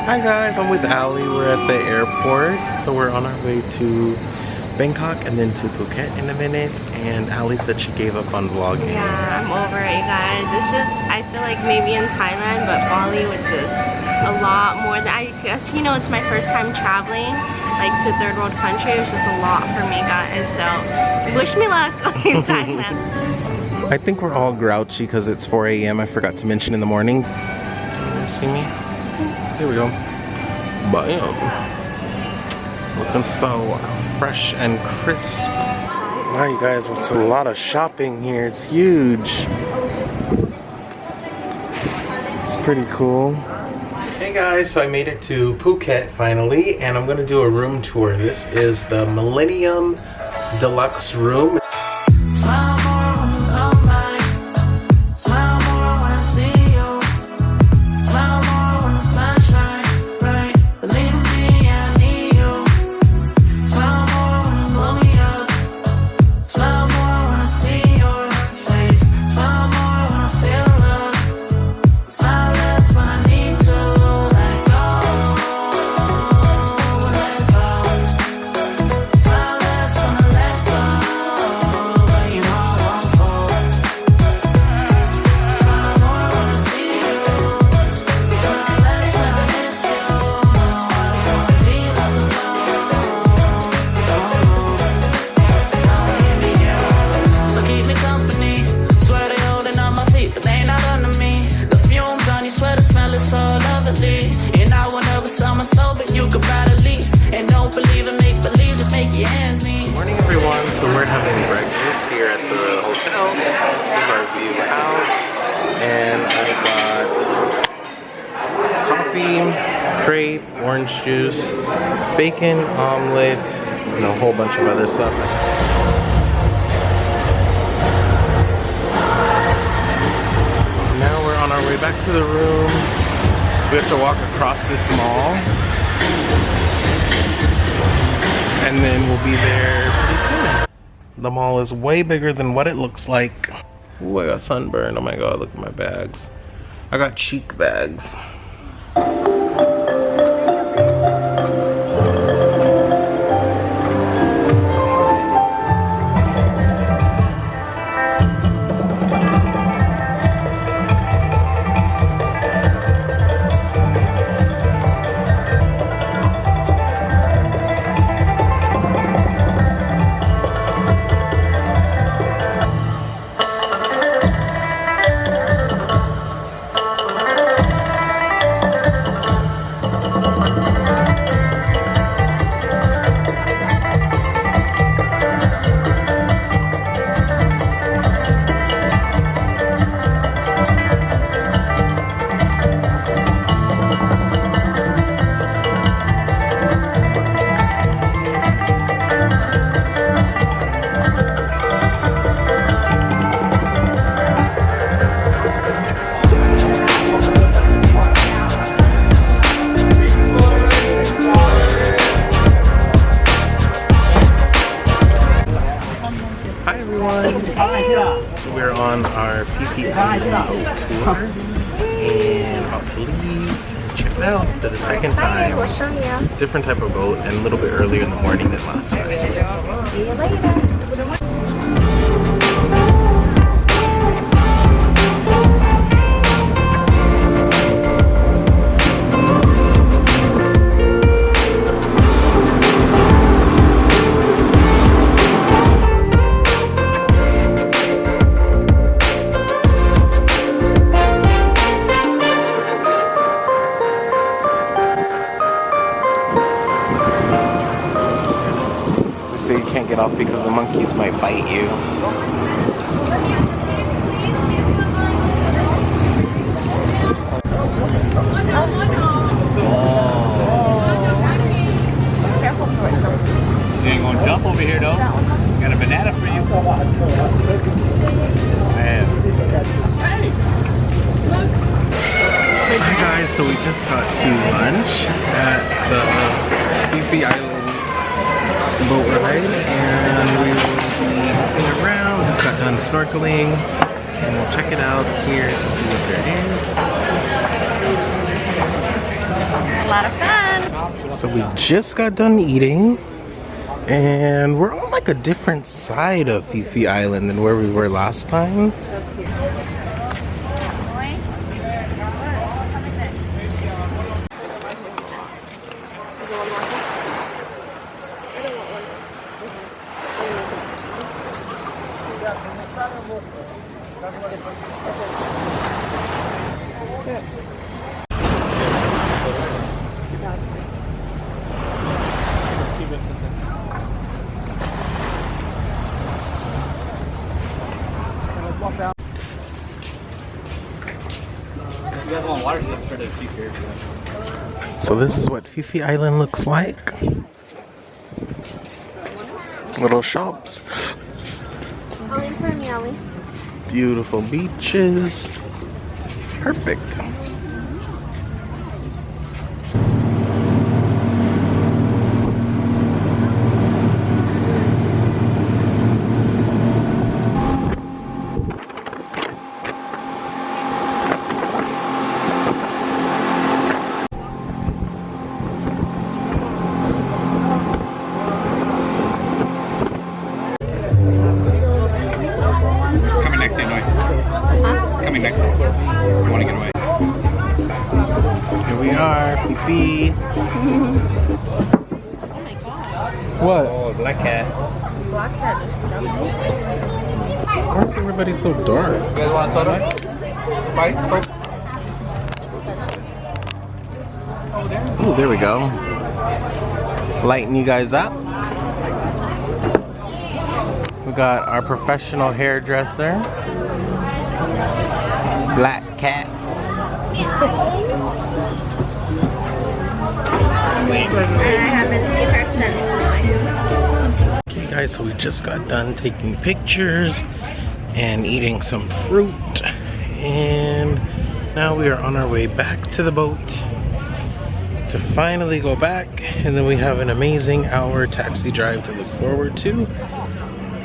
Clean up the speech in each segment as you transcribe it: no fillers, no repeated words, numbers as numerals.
Hi guys, I'm with Ali. We're at the airport. So we're on our way to Bangkok and then to Phuket in a minute. And Ali said she gave up on vlogging. Yeah, I'm over it, guys. It's just, I feel like maybe in Thailand, but Bali was just a lot more than, I guess, you know, it's my first time traveling like to a third world country. It was just a lot for me, guys. So wish me luck in Thailand. I think we're all grouchy because it's 4 a.m. I forgot to mention in the morning. Can you see me? There we go. Bam. Looking so fresh and crisp. Wow, you guys, it's a lot of shopping here. It's huge. It's pretty cool. Hey guys, so I made it to Phuket finally, and I'm gonna do a room tour. This is the Millennium Deluxe room. Morning everyone, so we're having breakfast here at the hotel. This is our view out, and I got coffee, crepe, orange juice, bacon, omelet, and a whole bunch of other stuff. Now we're on our way back to the room. We have to walk across this mall, and then we'll be there pretty soon. The mall is way bigger than what it looks like. Ooh, I got sunburned. Oh my god, look at my bags. I got cheek bags. We're on our Phi Phi tour and about to leave and check it out for the second time. Different type of boat and a little bit earlier in the morning than last time. See you later. So you can't get off because the monkeys might bite you. You ain't gonna jump over here though. Got a banana for you. Man. Hey! Hi guys, so we just got to lunch at the Phi Phi Island boat ride, and we will be walking around. Just got done snorkeling, and we'll check it out here to see what there is. a lot of fun. So we just got done eating, and we're on like a different side of Phi Phi Island than where we were last time. You guys want water? I'm sure there's cheap here. So this is what Phi Phi Island looks like. Little shops. Beautiful beaches. It's perfect. Coming next to you, Noy. It's coming next to you. You want to get away. Here we are, Phi Phi. What? Oh, black cat. Black cat just jumped. Why is everybody so dark? You guys want soda? Bite? Ooh, there we go. Lighten you guys up. We got our professional hairdresser. Black cat. I haven't seen her since. Okay guys, so we just got done taking pictures and eating some fruit, and now we are on our way back to the boat to finally go back, and then we have an amazing hour taxi drive to look forward to,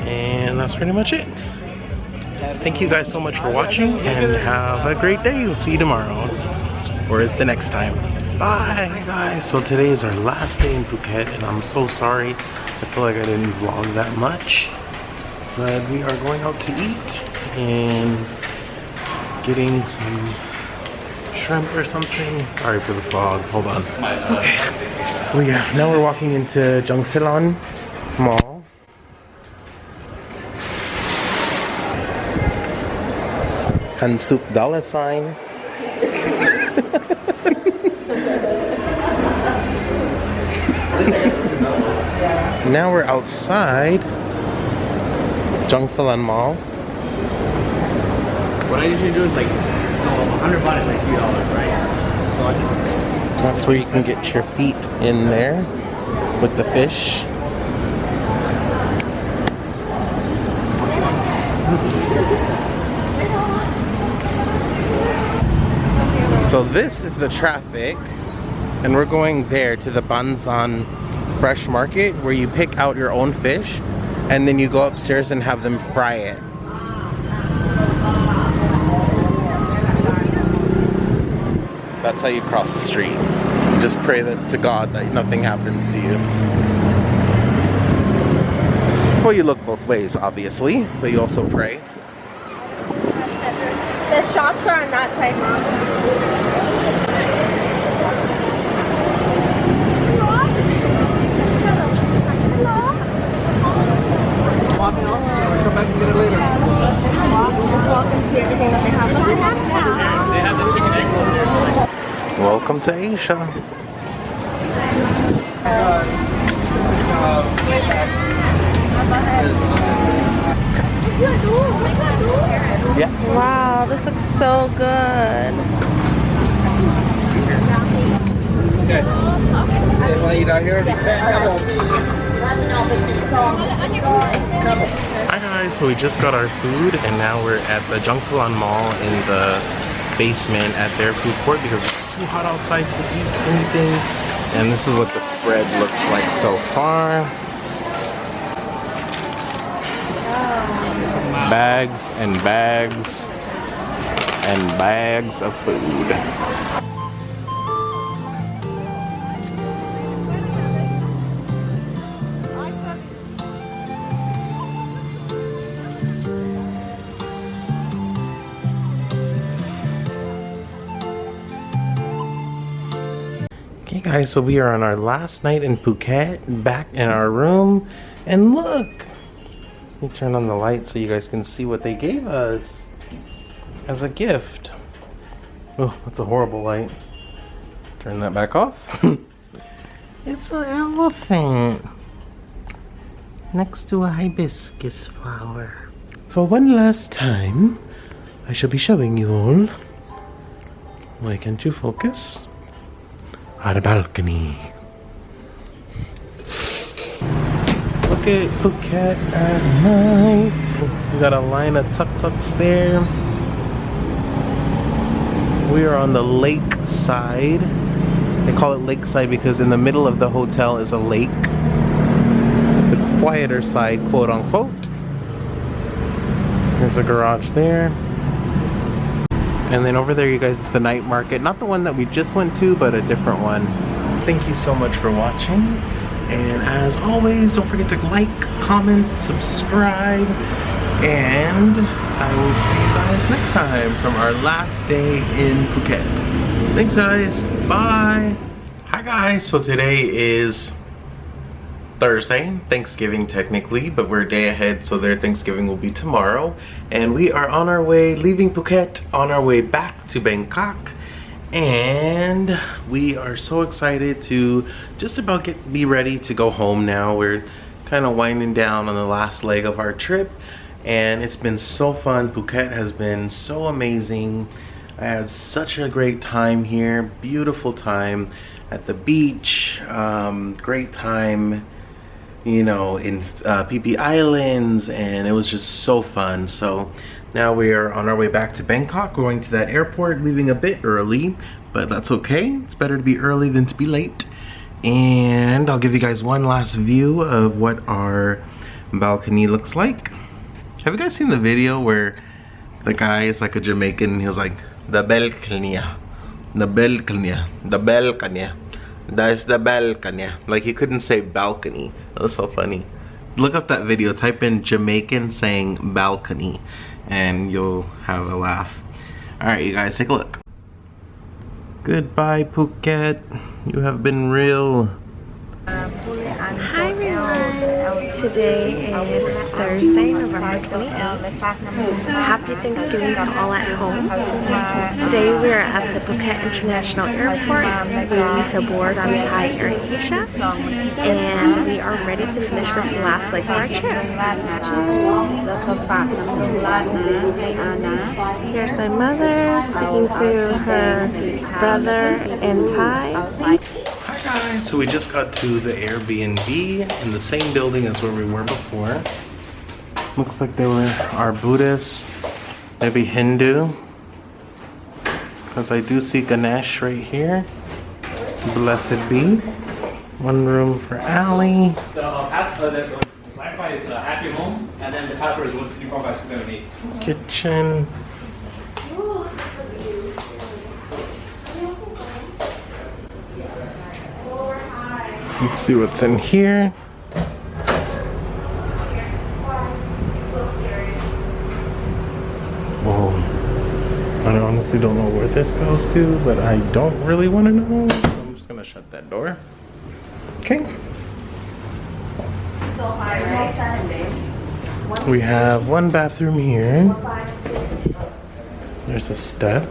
and that's pretty much it. Thank you guys so much for watching, and have a great day. We'll see you tomorrow or the next time. Bye guys. So today is our last day in Phuket, and I'm so sorry. I feel like I didn't vlog that much, but we are going out to eat and getting some shrimp or something. Sorry for the fog. Hold on. Okay. So yeah, now we're walking into Jungsilon Mall. Kansuk $. Now we're outside Jungsilon Mall. What I usually do is like, so 100 baht is like $3, right? So I just... That's where you can get your feet in there with the fish. So this is the traffic, and we're going there to the Banzan Fresh Market, where you pick out your own fish and then you go upstairs and have them fry it. That's how you cross the street. Just pray that to God that nothing happens to you. Well, you look both ways, obviously, but you also pray. The shops are on that side, Mom. Walking off. Come back and get it later. Walk and see everything that they have. They have the chicken egg rolls here. Welcome to Asia. Yeah. Wow, this looks so good. Okay. You guys want to eat out here? Hi guys, so we just got our food, and now we're at the Jungsilon Mall in the basement at their food court because it's too hot outside to eat anything. And this is what the spread looks like so far. Bags and bags and bags of food. Okay guys, so we are on our last night in Phuket, back in our room, and look! Let me turn on the light so you guys can see what they gave us as a gift. Oh, that's a horrible light. Turn that back off. It's an elephant next to a hibiscus flower. For one last time, I shall be showing you all. Why can't you focus? Our balcony. Look at Phuket at night. We got a line of tuk-tuks there. We are on the lake side. They call it lakeside because in the middle of the hotel is a lake. The quieter side, quote unquote. There's a garage there. And then over there, you guys, is the night market. Not the one that we just went to, but a different one. Thank you so much for watching. And as always, don't forget to like, comment, subscribe. And I will see you guys next time from our last day in Phuket. Thanks guys, bye. Hi guys, so today is Thursday, Thanksgiving technically, but we're a day ahead, so their Thanksgiving will be tomorrow. And we are on our way, leaving Phuket, on our way back to Bangkok. And we are so excited to just about be ready to go home now. We're kind of winding down on the last leg of our trip. And it's been so fun. Phuket has been so amazing. I had such a great time here. Beautiful time at the beach. Great time, you know, in Phi Phi Islands, and it was just so fun. So now we are on our way back to Bangkok, going to that airport, leaving a bit early, but that's okay. It's better to be early than to be late. And I'll give you guys one last view of what our balcony looks like. Have you guys seen the video where the guy is like a Jamaican and he was like, the balcony, the balcony, the balcony, that's the balcony. Like he couldn't say balcony. That was so funny. Look up that video, type in Jamaican saying balcony and you'll have a laugh. Alright you guys, take a look. Goodbye Phuket, you have been real. Hi everyone! Today is Thursday, November 28th. Happy Thanksgiving to all at home. Today we are at the Phuket International Airport waiting to board on Thai Air Asia, and we are ready to finish this last leg of our trip. Here's my mother speaking to her brother in Thai. Hi guys, so we just got to the Airbnb in the same building as where we were before. Looks like they are Buddhists, maybe Hindu, because I do see Ganesh right here. Blessed be. One room for Ali. The Wi-Fi is happy home, and then the password is 1545678. Kitchen. Let's see what's in here. Oh, I honestly don't know where this goes to, but I don't really want to know, so I'm just gonna shut that door. Okay. We have one bathroom here. There's a step.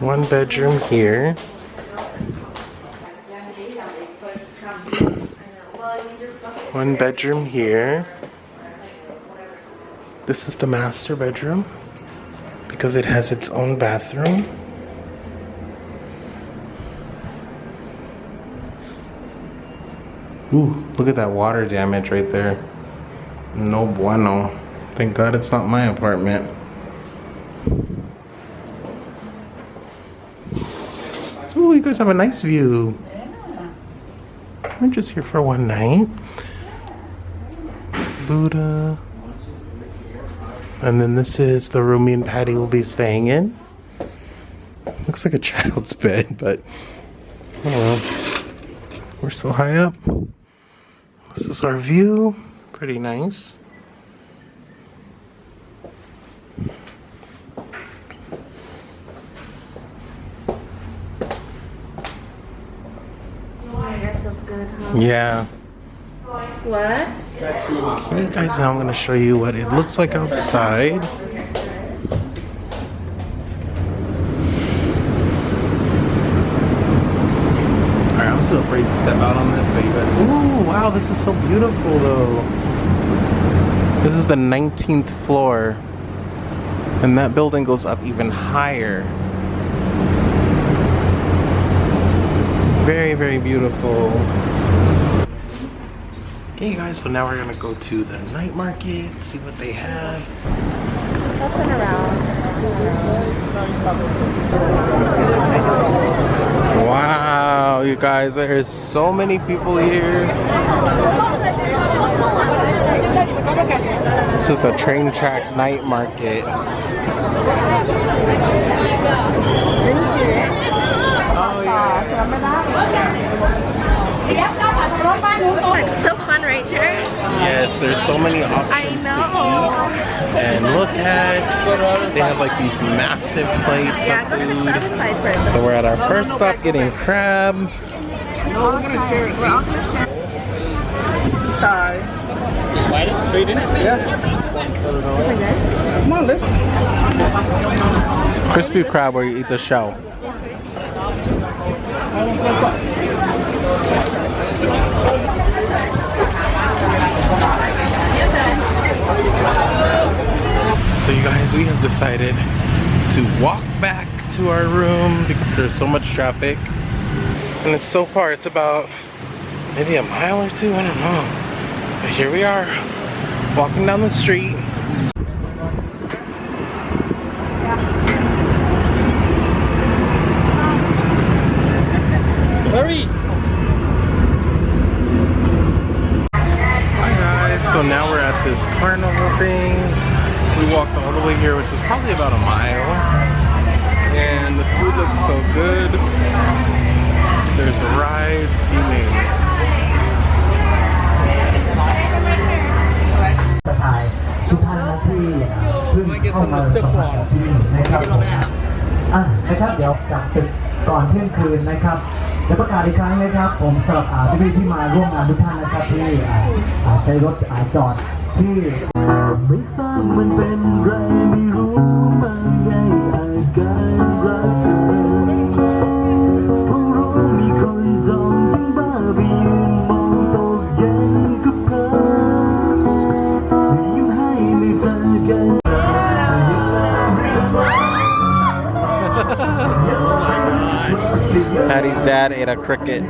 One bedroom here. One bedroom here. This is the master bedroom because it has its own bathroom. Ooh, look at that water damage right there. No bueno. Thank God it's not my apartment. Ooh, you guys have a nice view. We're just here for one night. Buddha. And then this is the room me and Patty will be staying in. Looks like a child's bed, but I don't know. We're so high up. This is our view. Pretty nice. Yeah. What? Okay, you guys, now I'm going to show you what it looks like outside. Alright, I'm too afraid to step out on this, but ooh, wow, this is so beautiful though. This is the 19th floor. And that building goes up even higher. Very, very beautiful. Okay, you guys, so now we're gonna go to the night market, see what they have. I'll turn around. Wow, you guys, there is so many people here. This is the train track night market. Oh, it's so fun, right, Jerry? Yes, there's so many options to eat. And look at, they have like these massive plates of Go check the other food. side first. So we're at our first stop getting crab. We're all gonna share. Sorry. Just bite it, straight in it? Come on, let's. Crispy crab where you eat the shell. So you guys, we have decided to walk back to our room because there's so much traffic. And it's so far, it's about maybe a mile or two, I don't know. But here we are, walking down the street. Hurry! Hi guys, so now we're at this carnival thing. We walked all the way here, which was probably about a mile. And the food looks so good. There's rides, you name it. ทุกท่านนะที่เพิ่งเข้ามาสัมผัสกับที่นี่นะครับนะครับเดี๋ยวจากตึกก่อนเที่ยงคืนนะครับจะประกาศอีกครั้งนะครับผมสำหรับพี่ที่มาร่วมงานทุกท่านนะครับที่ใช้รถจอดที่ไม่ทราบมันเป็นไรไม่รู้มันไงอาการรักเธอเพราะรู้มีคนจองทั้งบ้าไปยืนมองตกเย็นกับเธอยิ้มให้ไม่เจอกัน Patty's dad ate a cricket.